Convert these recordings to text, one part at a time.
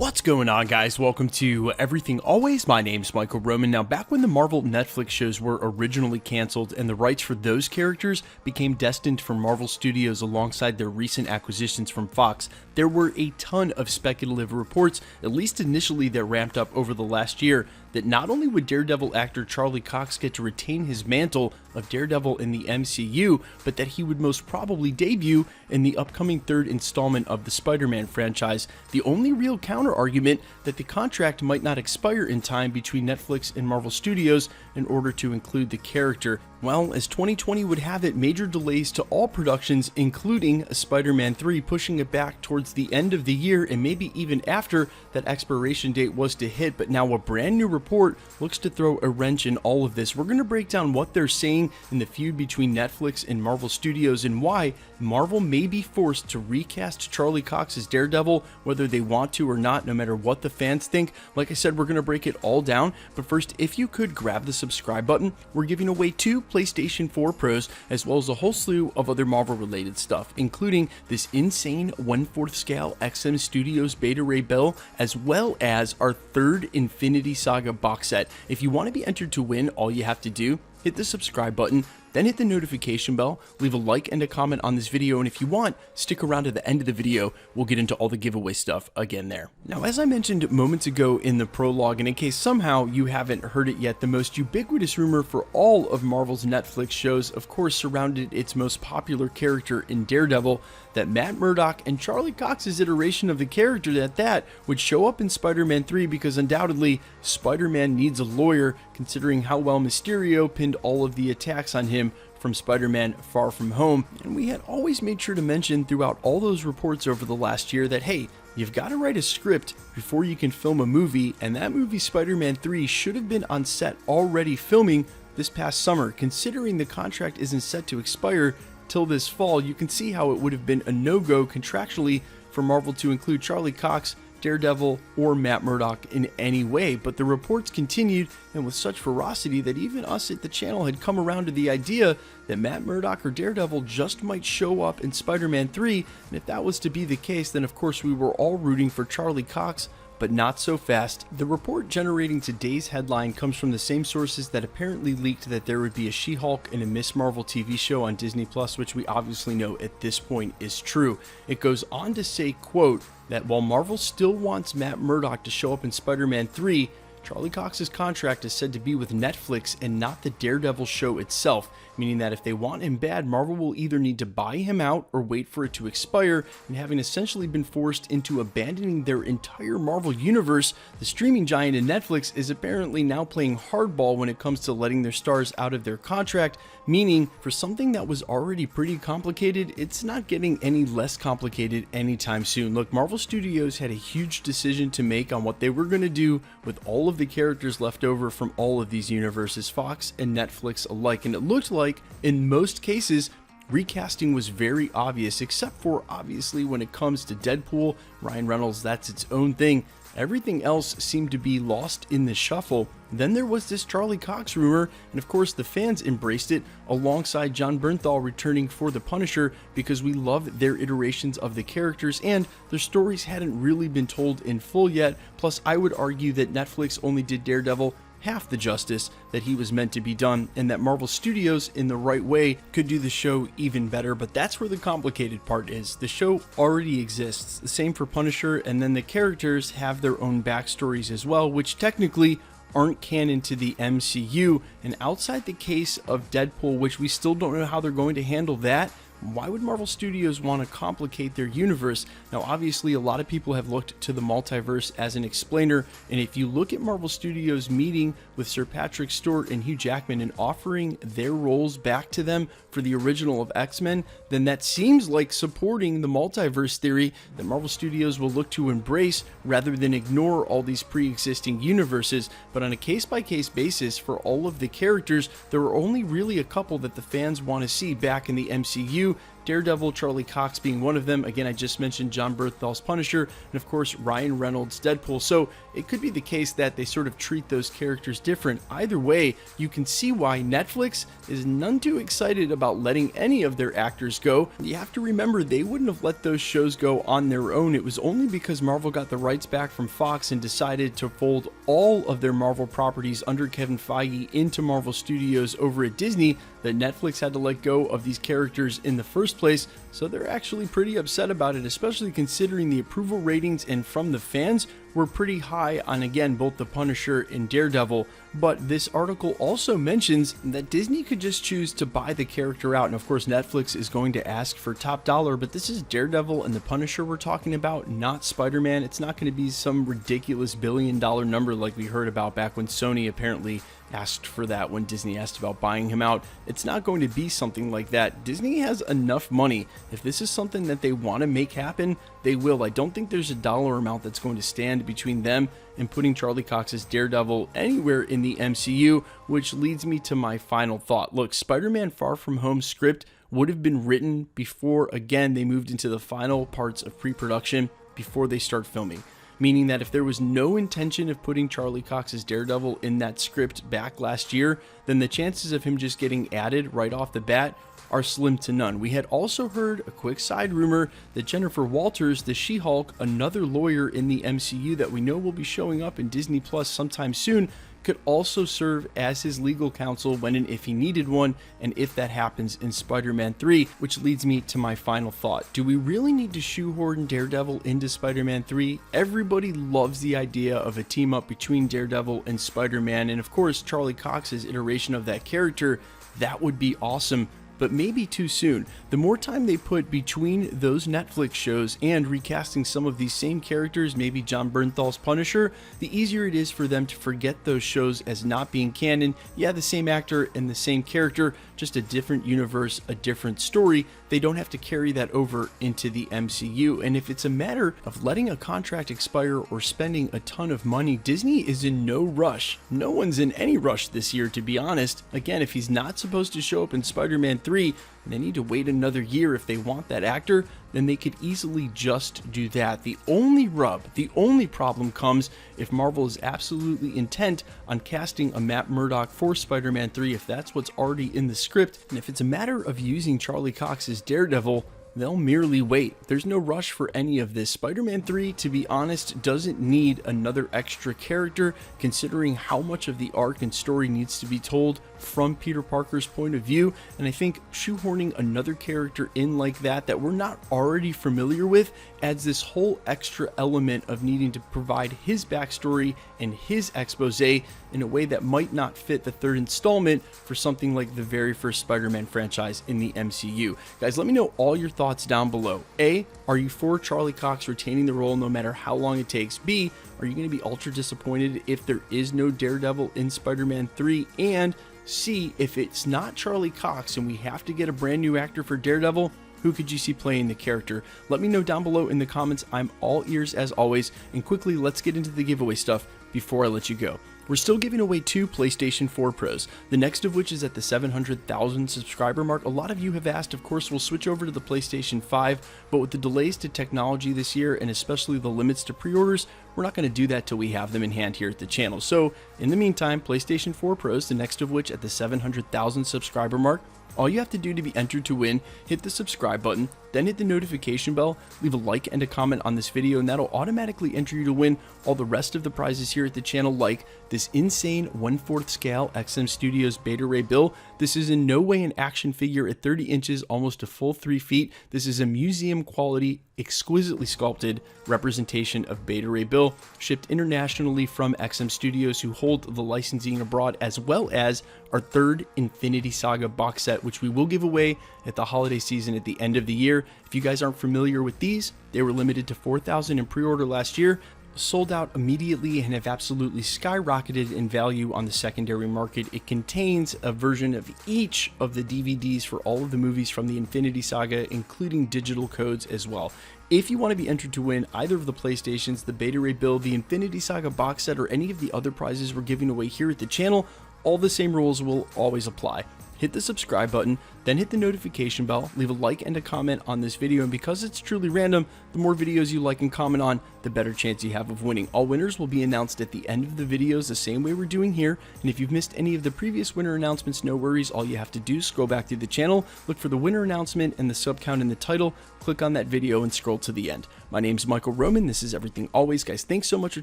What's going on, guys? Welcome to Everything Always. My name's Michael Roman. Now, back when the Marvel Netflix shows were originally canceled and the rights for those characters became destined for Marvel Studios alongside their recent acquisitions from Fox, there were a ton of speculative reports, at least initially, that ramped up over the last year, that not only would Daredevil actor Charlie Cox get to retain his mantle of Daredevil in the MCU, but that he would most probably debut in the upcoming third installment of the Spider-Man franchise. The only real counter-argument that the contract might not expire in time between Netflix and Marvel Studios in order to include the character. Well, as 2020 would have it, major delays to all productions, including Spider-Man 3, pushing it back towards the end of the year and maybe even after that expiration date was to hit. But now a brand new report looks to throw a wrench in all of this. We're going to break down what they're saying in the feud between Netflix and Marvel Studios and why Marvel may be forced to recast Charlie Cox as Daredevil, whether they want to or not, no matter what the fans think. Like I said, we're going to break it all down. But first, if you could grab the subscribe button, we're giving away 2 PlayStation 4 Pros, as well as a whole slew of other Marvel related stuff, including this insane 1/4 scale XM Studios Beta Ray Bill, as well as our 3rd Infinity Saga box set. If you want to be entered to win, all you have to do, hit the subscribe button, then hit the notification bell, leave a like and a comment on this video, and if you want, stick around to the end of the video. We'll get into all the giveaway stuff again there. Now, as I mentioned moments ago in the prologue, and in case somehow you haven't heard it yet, the most ubiquitous rumor for all of Marvel's Netflix shows, of course, surrounded its most popular character in Daredevil, that Matt Murdock and Charlie Cox's iteration of the character that would show up in Spider-Man 3, because undoubtedly Spider-Man needs a lawyer, considering how well Mysterio pinned all of the attacks on him from Spider-Man Far From Home. And we had always made sure to mention throughout all those reports over the last year that, hey, you've got to write a script before you can film a movie, and that movie Spider-Man 3 should have been on set already filming this past summer. Considering the contract isn't set to expire till this fall, you can see how it would have been a no-go contractually for Marvel to include Charlie Cox, Daredevil, or Matt Murdock in any way. But the reports continued, and with such ferocity that even us at the channel had come around to the idea that Matt Murdock or Daredevil just might show up in Spider-Man 3, and if that was to be the case, then of course we were all rooting for Charlie Cox, but not so fast. The report generating today's headline comes from the same sources that apparently leaked that there would be a She-Hulk and a Miss Marvel TV show on Disney+, which we obviously know at this point is true. It goes on to say, quote, that while Marvel still wants Matt Murdock to show up in Spider-Man 3, Charlie Cox's contract is said to be with Netflix and not the Daredevil show itself, meaning that if they want him bad, Marvel will either need to buy him out or wait for it to expire, and having essentially been forced into abandoning their entire Marvel universe, the streaming giant in Netflix is apparently now playing hardball when it comes to letting their stars out of their contract, meaning for something that was already pretty complicated, it's not getting any less complicated anytime soon. Look, Marvel Studios had a huge decision to make on what they were going to do with all of the characters left over from all of these universes, Fox and Netflix alike, and it looked like in most cases recasting was very obvious, except for obviously when it comes to Deadpool, Ryan Reynolds, that's its own thing. Everything else seemed to be lost in the shuffle. Then there was this Charlie Cox rumor, and of course the fans embraced it, alongside Jon Bernthal returning for the Punisher, because we love their iterations of the characters and their stories hadn't really been told in full yet. Plus, I would argue that Netflix only did Daredevil half the justice that he was meant to be done, and that Marvel Studios in the right way could do the show even better. But that's where the complicated part is. The show already exists, the same for Punisher, and then the characters have their own backstories as well, which technically aren't canon to the MCU. And outside the case of Deadpool, which we still don't know how they're going to handle that, why would Marvel Studios want to complicate their universe? Now, obviously, a lot of people have looked to the multiverse as an explainer, and if you look at Marvel Studios meeting with Sir Patrick Stewart and Hugh Jackman and offering their roles back to them for the original of X-Men, then that seems like supporting the multiverse theory that Marvel Studios will look to embrace rather than ignore all these pre-existing universes. But on a case-by-case basis, for all of the characters, there are only really a couple that the fans want to see back in the MCU, Daredevil, Charlie Cox being one of them. Again, I just mentioned Jon Bernthal's Punisher, and of course Ryan Reynolds' Deadpool. So it could be the case that they sort of treat those characters different. Either way, you can see why Netflix is none too excited about letting any of their actors go. You have to remember, they wouldn't have let those shows go on their own. It was only because Marvel got the rights back from Fox and decided to fold all of their Marvel properties under Kevin Feige into Marvel Studios over at Disney that Netflix had to let go of these characters in the first place. So they're actually pretty upset about it, especially considering the approval ratings and from the fans were pretty high on, again, both the Punisher and Daredevil. But this article also mentions that Disney could just choose to buy the character out, and of course Netflix is going to ask for top dollar, but this is Daredevil and the Punisher we're talking about, not Spider-Man. It's not going to be some ridiculous billion-dollar number like we heard about back when Sony apparently asked for that when Disney asked about buying him out. It's not going to be something like that. Disney has enough money. If this is something that they want to make happen, they will. I don't think there's a dollar amount that's going to stand between them and putting Charlie Cox's Daredevil anywhere in the MCU, which leads me to my final thought. Look, Spider-Man Far From Home script would have been written before, again, they moved into the final parts of pre-production before they start filming. Meaning that if there was no intention of putting Charlie Cox's Daredevil in that script back last year, then the chances of him just getting added right off the bat are slim to none. We had also heard a quick side rumor that Jennifer Walters, the She-Hulk, another lawyer in the MCU that we know will be showing up in Disney Plus sometime soon, could also serve as his legal counsel when and if he needed one, and if that happens in Spider-Man 3, which leads me to my final thought. Do we really need to shoehorn Daredevil into Spider-Man 3? Everybody loves the idea of a team up between Daredevil and Spider-Man, and of course Charlie Cox's iteration of that character. That would be awesome, but maybe too soon. The more time they put between those Netflix shows and recasting some of these same characters, maybe Jon Bernthal's Punisher, the easier it is for them to forget those shows as not being canon. Yeah, the same actor and the same character, just a different universe, a different story. They don't have to carry that over into the MCU. And if it's a matter of letting a contract expire or spending a ton of money, Disney is in no rush. No one's in any rush this year, to be honest. Again, if he's not supposed to show up in Spider-Man 3, and they need to wait another year if they want that actor, then they could easily just do that. The only rub, the only problem comes if Marvel is absolutely intent on casting a Matt Murdock for Spider-Man 3, if that's what's already in the script. And if it's a matter of using Charlie Cox's Daredevil, they'll merely wait. There's no rush for any of this. Spider-Man 3, to be honest, doesn't need another extra character, considering how much of the arc and story needs to be told from Peter Parker's point of view. And I think shoehorning another character in like that we're not already familiar with adds this whole extra element of needing to provide his backstory and his expose in a way that might not fit the third installment for something like the very first Spider-Man franchise in the MCU. Guys, let me know all your thoughts down below. A, are you for Charlie Cox retaining the role no matter how long it takes? B, are you going to be ultra disappointed if there is no Daredevil in Spider-Man 3? And C, if it's not Charlie Cox and we have to get a brand new actor for Daredevil, who could you see playing the character? Let me know down below in the comments. I'm all ears as always. And quickly, let's get into the giveaway stuff before I let you go. We're still giving away 2 PlayStation 4 Pros, the next of which is at the 700,000 subscriber mark. A lot of you have asked, of course, we'll switch over to the PlayStation 5, but with the delays to technology this year, and especially the limits to pre-orders, we're not going to do that till we have them in hand here at the channel. So, in the meantime, PlayStation 4 Pros, the next of which at the 700,000 subscriber mark. All you have to do to be entered to win, hit the subscribe button, then hit the notification bell, leave a like and a comment on this video, and that'll automatically enter you to win all the rest of the prizes here at the channel, like this insane 1/4 scale XM Studios Beta Ray Bill. This is in no way an action figure at 30 inches, almost a full 3 feet. This is a museum quality, exquisitely sculpted representation of Beta Ray Bill, shipped internationally from XM Studios, who hold the licensing abroad, as well as our 3rd Infinity Saga box set, which we will give away at the holiday season at the end of the year. If you guys aren't familiar with these, they were limited to 4,000 in pre-order last year, sold out immediately, and have absolutely skyrocketed in value on the secondary market. It contains a version of each of the DVDs for all of the movies from the Infinity Saga, including digital codes as well. If you want to be entered to win either of the PlayStations, the Beta Ray Bill, the Infinity Saga box set, or any of the other prizes we're giving away here at the channel, all the same rules will always apply. Hit the subscribe button, then hit the notification bell, leave a like and a comment on this video, and because it's truly random, the more videos you like and comment on, the better chance you have of winning. All winners will be announced at the end of the videos the same way we're doing here, and if you've missed any of the previous winner announcements, no worries. All you have to do is scroll back through the channel, look for the winner announcement and the sub count in the title, click on that video and scroll to the end. My name's Michael Roman, this is Everything Always. Guys, thanks so much for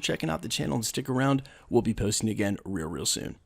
checking out the channel and stick around. We'll be posting again real soon.